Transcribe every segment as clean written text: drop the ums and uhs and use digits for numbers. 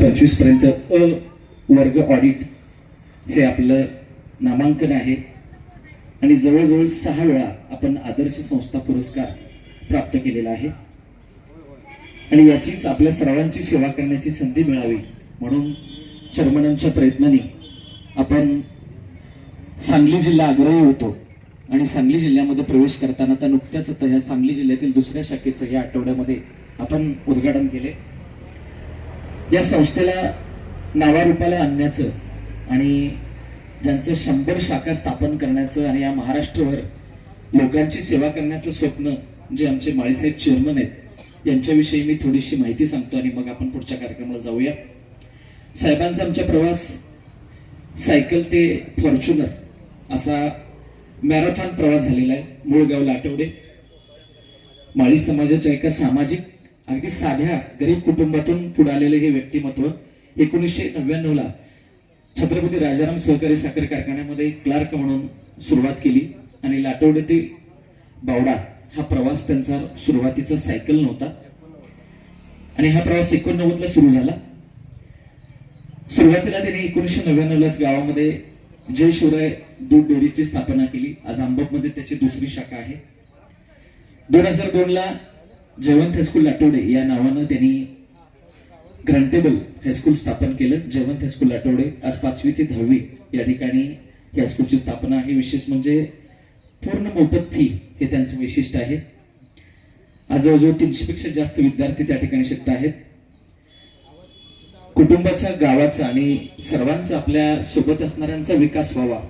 2025 पर्यंत अ वर्ग ऑडिट हे आपलं नामांकन आहे आणि जवळजवळ 6 वेळा आपण आदर्श संस्था पुरस्कार प्राप्त केलेला आहे आणि याचीच आपल्या सर्वांची सेवा करण्याची संधी मिळावी म्हणून चेअरमनांच्या प्रयत्नांनी आपण सांगली जिल्हा आग्रही होतो आणि सांगली जिल्ह्यामध्ये प्रवेश करताना आता नुकत्याच आता ह्या सांगली जिल्ह्यातील दुसऱ्या शाखेचं या आठवड्यामध्ये आपण उद्घाटन केले। या संस्थेला नावारूपाला आणण्याचं आणि ज्यांचं 100 शाखा स्थापन करण्याचं आणि या महाराष्ट्रभर लोकांची सेवा करण्याचं स्वप्न जे आमचे माळीसाहेब चेअरमन आहेत यांच्याविषयी मी थोडीशी माहिती सांगतो आणि मग आपण पुढच्या कार्यक्रमाला जाऊया। साहेबांचा आमचा प्रवास सायकल ते फॉर्च्युनर असा मॅरेथॉन प्रवास झालेला आहे। मूळ गाव लाटवडे, माळी समाजाच्या एका सामाजिक अगदी साध्या गरीब कुटुंबातून पुढे आलेले हे व्यक्तिमत्व 1999 ला छत्रपती राजाराम सहकारी साखर कारखान्यामध्ये क्लार्क म्हणून सुरुवात केली आणि लाटवडे ते बावडा हा प्रवास त्यांचा सुरुवातीचा सायकल नव्हता आणि हा प्रवास 89 ला सुरू झाला। सुरुवातीला त्यांनी 1999 लाच गावामध्ये जय शिवराय दूध डेअरीची स्थापना केली। आज आंबपमध्ये त्याची दुसरी शाखा आहे। 2002 ला जयवंत हायस्कूल लाटवडे या नावानं त्यांनी ग्रँटेबल हायस्कूल स्थापन केलं। जयवंत हायस्कूल लाटवडे आज 5वी ते 10वी या ठिकाणी या हायस्कूलची स्थापना आहे। विशेष म्हणजे पूर्ण मोफत फी हे त्यांचं वैशिष्ट्य आहे। आज जवळजवळ 300 पेक्षा जास्त विद्यार्थी त्या ठिकाणी शिकत आहेत। कुटुंबाचा, गावाचा आणि सर्वांचा आपल्या सोबत असणाऱ्यांचा विकास व्हावा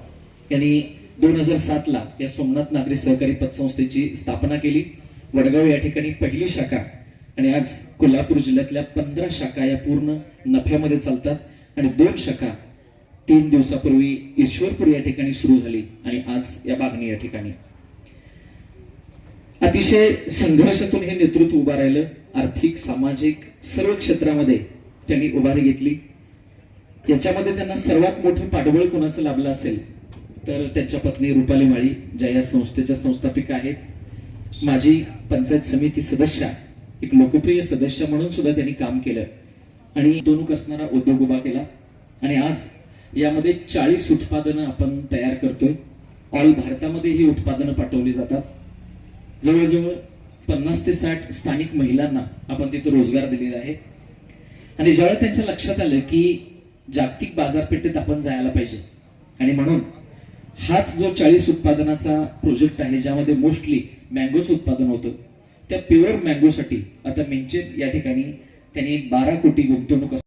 यांनी 2007 ला या सोमनाथ नागरी सहकारी पतसंस्थेची स्थापना केली। वडगाव या ठिकाणी पहिली शाखा आणि आज कोल्हापूर जिल्ह्यातल्या 15 शाखा या पूर्ण नफ्यामध्ये चालतात आणि 2 शाखा 3 दिवसापूर्वी ईश्वरपूर या ठिकाणी सुरू झाली आणि आज या बागणी या ठिकाणी। अतिशय संघर्षातून हे नेतृत्व उभा राहिलं। आर्थिक, सामाजिक सर्व क्षेत्रामध्ये त्यांनी उभारी घेतली। याच्यामध्ये त्यांना सर्वात मोठं पाठबळ कोणाचं लाभलं असेल तर त्यांच्या पत्नी रुपाली माळी ज्या या संस्थेच्या संस्थापिका आहेत। माझी पंचायत समिती सदस्य, एक लोकप्रिय सदस्य म्हणून सुद्धा त्यांनी काम केलं आणि गुंतवणूक असणारा उद्योग उभा केला आणि आज यामध्ये 40 उत्पादनं आपण तयार करतोय। ऑल भारतामध्ये ही उत्पादनं पाठवली जातात। जवळजवळ 50 ते 60 स्थानिक महिलांना आपण तिथे रोजगार दिलेला आहे आणि ज्यावेळेस त्यांच्या लक्षात आलं की जागतिक बाजारपेठेत आपण जायला पाहिजे आणि म्हणून हाच जो 40 उत्पादनाचा प्रोजेक्ट आहे ज्यामध्ये मोस्टली मँगोचं उत्पादन होतं, त्या प्युअर मँगोसाठी आता मेंचेर या ठिकाणी त्यांनी 12 कोटी गुंतवणूक